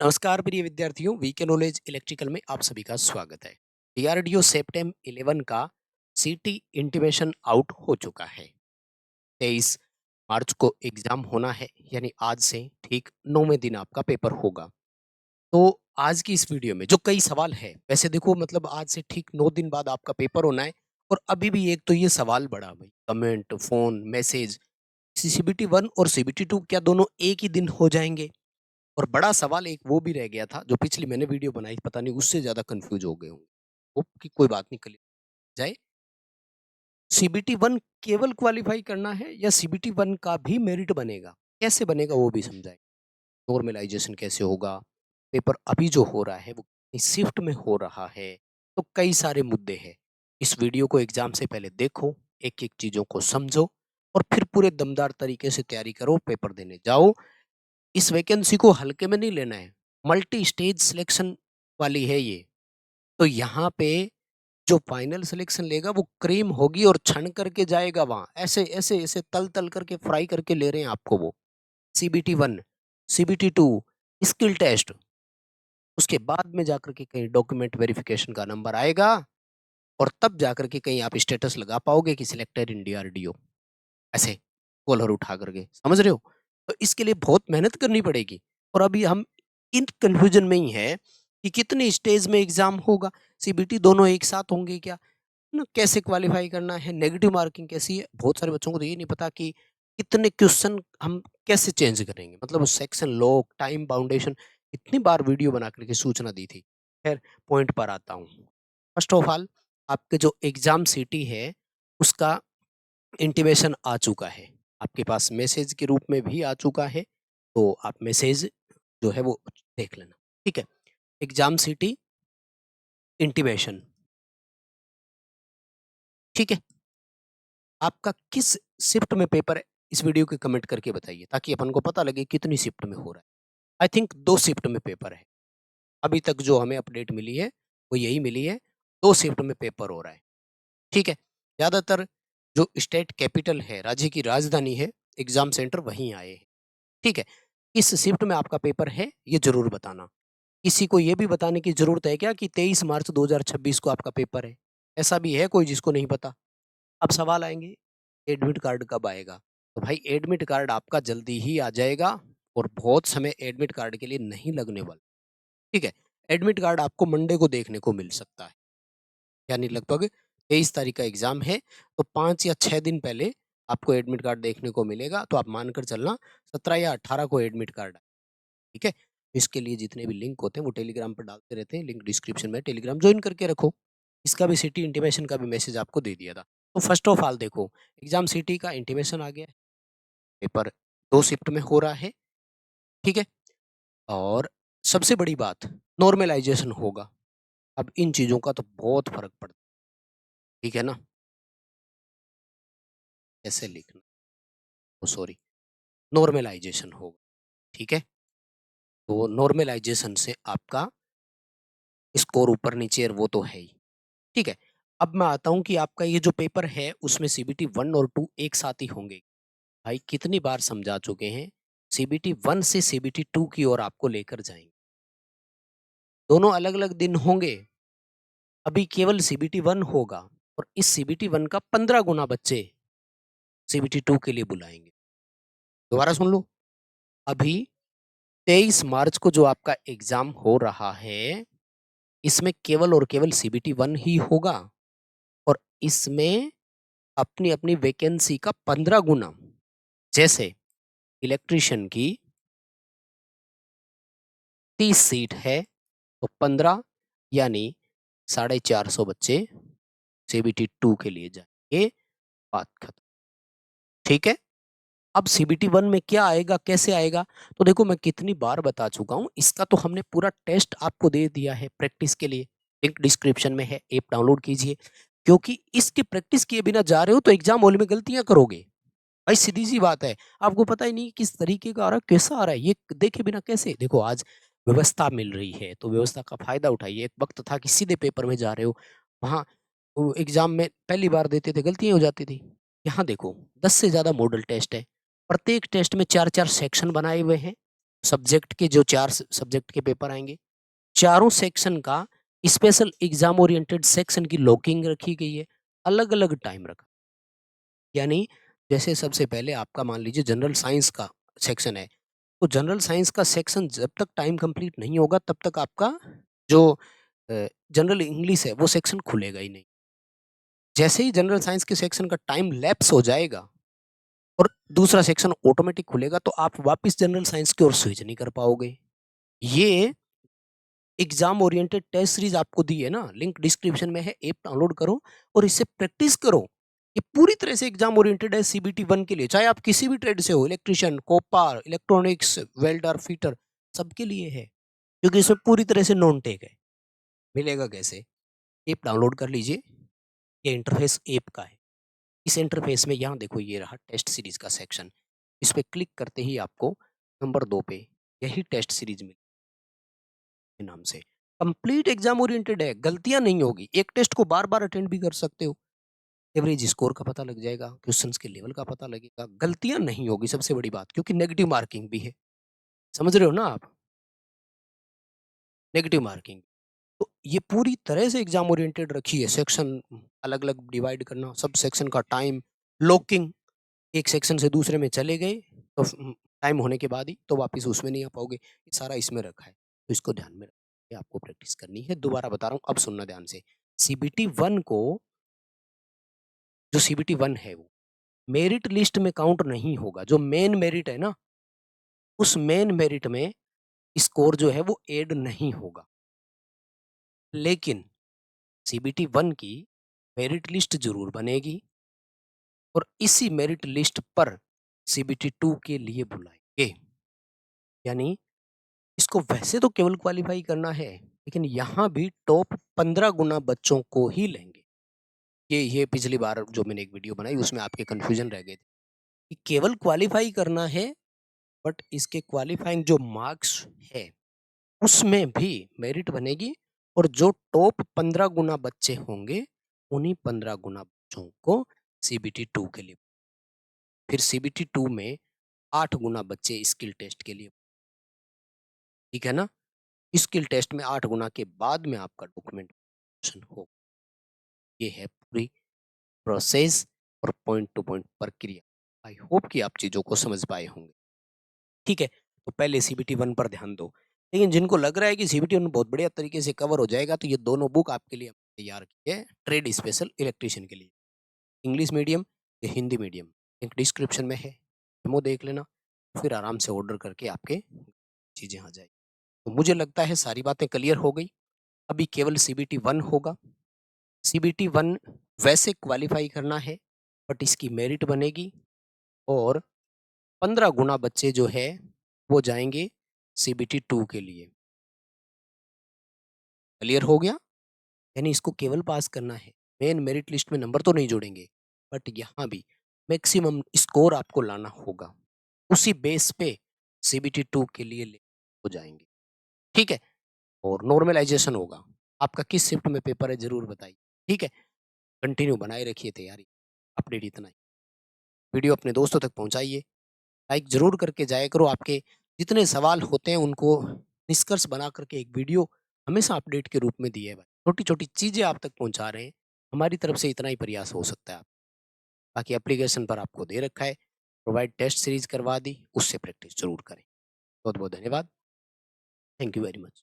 नमस्कार प्रिय विद्यार्थियों, वीके नॉलेज इलेक्ट्रिकल में आप सभी का स्वागत है। डीआरडीओ सेप्टेम 11 का सीटी इंटीमेशन आउट हो चुका है। 23 मार्च को एग्जाम होना है, यानी आज से ठीक 9वें दिन आपका पेपर होगा। तो आज की इस वीडियो में जो कई सवाल है, वैसे देखो मतलब आज से ठीक 9 दिन बाद आपका पेपर होना है और अभी भी एक तो ये सवाल बड़ा भाई, कमेंट, फोन, मैसेज, सीबीटी 1 और सीबीटी 2 क्या दोनों एक ही दिन हो जाएंगे? और बड़ा सवाल एक वो भी रह गया था जो पिछली मैंने वीडियो बनाई, पता नहीं उससे ज़्यादा कन्फ्यूज़ हो गए होंगे। होप कि कोई बात नहीं, क्लियर जाए। सीबीटी 1 केवल क्वालीफाई करना है या सीबीटी 1 का भी मेरिट बनेगा? कैसे बनेगा वो भी समझाएँ। नॉर्मलाइज़ेशन कैसे होगा? पेपर अभी जो हो रहा है वो कितनी शिफ्ट में हो रहा है? तो कई सारे मुद्दे हैं। इस वीडियो को एग्ज़ाम से पहले देखो, एक-एक चीज़ों को समझो और फिर पूरे दमदार तरीके से तैयारी करो, पेपर देने जाओ। इस वैकेंसी को हल्के में नहीं लेना है, मल्टी स्टेज सिलेक्शन वाली है ये। तो यहाँ पे जो फाइनल सिलेक्शन लेगा वो क्रीम होगी और छन करके जाएगा वहाँ। ऐसे, ऐसे, ऐसे तल-तल करके फ्राई करके ले रहे हैं आपको वो। सीबीटी 1, सीबीटी 2, स्किल टेस्ट, उसके बाद में जाकर के कहीं डॉक्यूमेंट वेरिफिकेशन का नंबर आएगा और तब जाकर के कहीं आप स्टेटस लगा पाओगे कि सिलेक्टेड इन डीआरडीओ। ऐसे कॉलर उठा करके, समझ रहे हो? तो इसके लिए बहुत मेहनत करनी पड़ेगी और अभी हम इन कन्फ्यूजन में ही है कि कितने स्टेज में एग्जाम होगा, सीबीटी दोनों एक साथ होंगे क्या, ना कैसे क्वालिफाई करना है, नेगेटिव मार्किंग कैसी है। बहुत सारे बच्चों को तो ये नहीं पता कि कितने क्वेश्चन हम कैसे चेंज करेंगे, मतलब सेक्शन लॉक, टाइम बाउंडेशन, इतनी बार वीडियो बना करके सूचना दी थी। खैर, पॉइंट पर आता हूँ। फर्स्ट ऑफ ऑल, आपके जो एग्जाम सिटी है उसका इंटीमेशन आ चुका है। आपके पास मैसेज के रूप में भी आ चुका है, तो आप मैसेज जो है वो देख लेना, ठीक है? एग्ज़ाम सिटी इंटीमेशन, ठीक है? आपका किस शिफ्ट में पेपर है, इस वीडियो के कमेंट करके बताइए ताकि अपन को पता लगे कितनी शिफ्ट में हो रहा है। आई थिंक 2 शिफ्ट में पेपर है। अभी तक जो हमें अपडेट मिली है, वो यही मिली है, 2 शिफ्ट में पेपर हो रहा है, ठीक है? ज़्यादातर जो स्टेट कैपिटल है, राज्य की राजधानी है, एग्ज़ाम सेंटर वहीं आए हैं। ठीक है? इस शिफ्ट में आपका पेपर है, ये ज़रूर बताना। किसी को ये भी बताने की ज़रूरत है क्या कि 23 मार्च 2026 को आपका पेपर है? ऐसा भी है कोई जिसको नहीं पता? अब सवाल आएँगे, एडमिट कार्ड कब आएगा? तो भाई एडमिट कार्ड आपका जल्दी ही आ जाएगा और बहुत समय एडमिट कार्ड के लिए नहीं लगने वाला, ठीक है? एडमिट कार्ड आपको मंडे को देखने को मिल सकता है। यानी लगभग 23 तारीख का एग्ज़ाम है, तो 5 या 6 दिन पहले आपको एडमिट कार्ड देखने को मिलेगा, तो आप मानकर चलना 17 या 18 को एडमिट कार्ड, ठीक है? इसके लिए जितने भी लिंक होते हैं वो टेलीग्राम पर डालते रहते हैं, लिंक डिस्क्रिप्शन में है, टेलीग्राम जॉइन करके रखो। इसका भी सिटी इंटीमेशन का भी मैसेज आपको दे दिया था। तो फर्स्ट ऑफ ऑल देखो, एग्ज़ाम सिटी का इंटीमेशन आ गया है, पेपर 2 शिफ्ट में हो रहा है, ठीक है? और सबसे बड़ी बात, नॉर्मलाइज़ेशन होगा। अब इन चीज़ों का तो बहुत फ़र्क पड़ता है, ठीक है ना? कैसे लिखना, ओह सॉरी, नॉर्मलाइज़ेशन होगा, ठीक है? तो नॉर्मलाइज़ेशन से आपका स्कोर ऊपर-नीचे और वो तो है ही, ठीक है? अब मैं आता हूँ कि आपका ये जो पेपर है उसमें सीबीटी 1 और 2 एक साथ ही होंगे। भाई कितनी बार समझा चुके हैं, सीबीटी 1 से सीबीटी 2 की ओर आपको लेकर जाएँगे। दोनों अलग-अलग दिन होंगे, अभी केवल सीबीटी 1 होगा और इस सीबीटी 1 का 15 गुना बच्चे सीबीटी 2 के लिए बुलाएँगे। दोबारा सुन लो, अभी 23 मार्च को जो आपका एग्ज़ाम हो रहा है, इसमें केवल और केवल सीबीटी 1 ही होगा और इसमें अपनी-अपनी वैकेंसी का 15 गुना, जैसे इलेक्ट्रीशियन की 30 सीट है, तो 15 यानी 450 बच्चे सीबीटी 2 के लिए जाएँगे, बात खत्म, ठीक है? अब सीबीटी 1 में क्या आएगा, कैसे आएगा? तो देखो मैं कितनी बार बता चुका हूँ, इसका तो हमने पूरा टेस्ट आपको दे दिया है प्रैक्टिस के लिए, लिंक डिस्क्रिप्शन में है, ऐप डाउनलोड कीजिए, क्योंकि इसकी प्रैक्टिस किए बिना जा रहे हो तो एग्ज़ाम हॉल में गलतियाँ करोगे। भाई सीधी-सी बात है, आपको पता ही नहीं किस तरीके का आ रहा है, कैसा आ रहा है, ये देखे बिना कैसे? देखो आज व्यवस्था मिल रही है, तो व्यवस्था का फ़ायदा उठाइए। एक वक़्त था कि सीधे पेपर में जा रहे हो, वहाँ वो एग्ज़ाम में पहली बार देते थे, गलतियाँ हो जाती थी। यहाँ देखो 10 से ज़्यादा मॉडल टेस्ट है, प्रत्येक टेस्ट में 4-4 सेक्शन बनाए हुए हैं, सब्जेक्ट के जो 4 सब्जेक्ट के पेपर आएँगे, चारों सेक्शन का स्पेशल एग्ज़ाम ओरिएंटेड सेक्शन की लॉकिंग रखी गई है, अलग-अलग टाइम रखा। यानी जैसे सबसे पहले आपका मान लीजिए जनरल साइंस का सेक्शन है, तो जनरल साइंस का सेक्शन जब तक टाइम कंप्लीट नहीं होगा तब तक आपका जो जनरल इंग्लिश है वो सेक्शन खुलेगा ही नहीं। जैसे ही जनरल साइंस के सेक्शन का टाइम लैप्स हो जाएगा और दूसरा सेक्शन ऑटोमेटिक खुलेगा तो आप वापस जनरल साइंस की ओर स्विच नहीं कर पाओगे। ये एग्ज़ाम ओरिएंटेड टेस्ट सीरीज़ आपको दी है ना, लिंक डिस्क्रिप्शन में है, ऐप डाउनलोड करो और इससे प्रैक्टिस करो। ये पूरी तरह से एग्ज़ाम ओरिएंटेड है सीबीटी 1 के लिए, चाहे आप किसी भी ट्रेड से हो, electrician, Kopar, electronics, welder, fitter, सबके लिए है, क्योंकि इसमें पूरी तरह से नॉन टेक है। मिलेगा कैसे? ऐप डाउनलोड कर लीजिए, ये इंटरफ़ेस ऐप का है। इस इंटरफ़ेस में यहाँ देखो ये रहा टेस्ट सीरीज़ का सेक्शन, इस पे क्लिक करते ही आपको नंबर 2 पे यही टेस्ट सीरीज़ मिल के नाम से। कंप्लीट एग्ज़ाम ओरिएंटेड है, गलतियाँ नहीं होगी। एक टेस्ट को बार-बार अटेंड भी कर सकते हो। एवरेज स्कोर का पता लग जाएगा, क्वेश्चंस के लेवल का पता लगेगा, गलतियाँ नहीं होगी सबसे बड़ी बात क्योंकि नेगेटिव मार्किंग भी है। समझ रहे हो ना आप? Negative marking. तो ये पूरी तरह से एग्ज़ाम ओरिएंटेड रखी है, सेक्शन अलग-अलग डिवाइड करना, सब सेक्शन का टाइम, लॉकिंग, एक सेक्शन से दूसरे में चले गए तो टाइम होने के बाद ही तो वापस उसमें नहीं आ पाओगे। ये सारा इसमें रखा है, तो इसको ध्यान में रख के आपको प्रैक्टिस करनी है। दोबारा बता रहा हूँ, अब सुनना ध्यान से। सीबीटी 1 को जो सीबीटी 1 है वो मेरिट लिस्ट में काउंट नहीं होगा। जो मेन मेरिट है ना, उस मेन मेरिट में स्कोर जो है वो ऐड नहीं होगा। लेकिन सीबीटी 1 की मेरिट लिस्ट ज़रूर बनेगी और इसी मेरिट लिस्ट पर सीबीटी 2 के लिए बुलाएँगे। यानी इसको वैसे तो केवल क्वालीफाई करना है, लेकिन यहाँ भी टॉप 15 गुना बच्चों को ही लेंगे। ये पिछली बार जो मैंने एक वीडियो बनाई उसमें आपके कन्फ्यूज़न रह गए थे, कि केवल क्वालीफाई करना है बट इसके क्वालीफाइंग जो मार्क्स है, उसमें भी मेरिट बनेगी और जो टॉप 15 गुना बच्चे होंगे, उन्हीं 15 गुना बच्चों को सीबीटी 2 के लिए। फिर सीबीटी 2 में 8 गुना बच्चे स्किल टेस्ट के लिए, ठीक है ना? स्किल टेस्ट में 8 गुना के बाद में आपका डॉक्यूमेंटेशन हो। ये है पूरी प्रोसेस और पॉइंट टू पॉइंट प्रक्रिया। आई होप कि आप चीज़ों को समझ पाए होंगे। ठीक है, तो पहले सीबीटी 1 पर ध्यान दो। लेकिन जिनको लग रहा है कि सीबीटी 1 बहुत बढ़िया तरीके से कवर हो जाएगा, तो ये दोनों बुक आपके लिए तैयार की है, ट्रेड स्पेशल इलेक्ट्रीशियन के लिए। इंग्लिश मीडियम या हिंदी मीडियम, लिंक डिस्क्रिप्शन में है, डेमो देख लेना, फिर आराम से ऑर्डर करके आपके चीज़ें आ जाएगी। तो मुझे लगता है सारी बातें क्लियर हो गई। अभी केवल सीबीटी 1 होगा। सीबीटी 1 वैसे क्वालीफाई करना है, बट इसकी मेरिट बनेगी और 15 गुना बच्चे जो है, वो जाएँगे सीबीटी 2 के लिए। क्लियर हो गया? यानी इसको केवल पास करना है। मेन मेरिट लिस्ट में नंबर तो नहीं जोड़ेंगे, बट यहाँ भी मैक्सिमम स्कोर आपको लाना होगा। उसी बेस पे सीबीटी 2 के लिए ले हो जाएँगे। ठीक है? और नॉर्मलाइज़ेशन होगा। आपका किस शिफ्ट में पेपर है ज़रूर बताइए। ठीक है? कंटिन्यू बनाए रखिए तैयारी। अपडेट इतना ही। वीडियो अपने दोस्तों तक पहुँचाइए। लाइक ज़रूर करके जाया करो। आपके जितने सवाल होते हैं उनको निष्कर्ष बना करके एक वीडियो हमेशा अपडेट के रूप में दिए भाई। छोटी-छोटी चीज़ें आप तक पहुँचा रहे हैं। हमारी तरफ से इतना ही प्रयास हो सकता है। बाकी एप्लीकेशन पर आपको दे रखा है। प्रोवाइड टेस्ट सीरीज़ करवा दी, उससे प्रैक्टिस ज़रूर करें। बहुत-बहुत धन्यवाद। Thank you very much.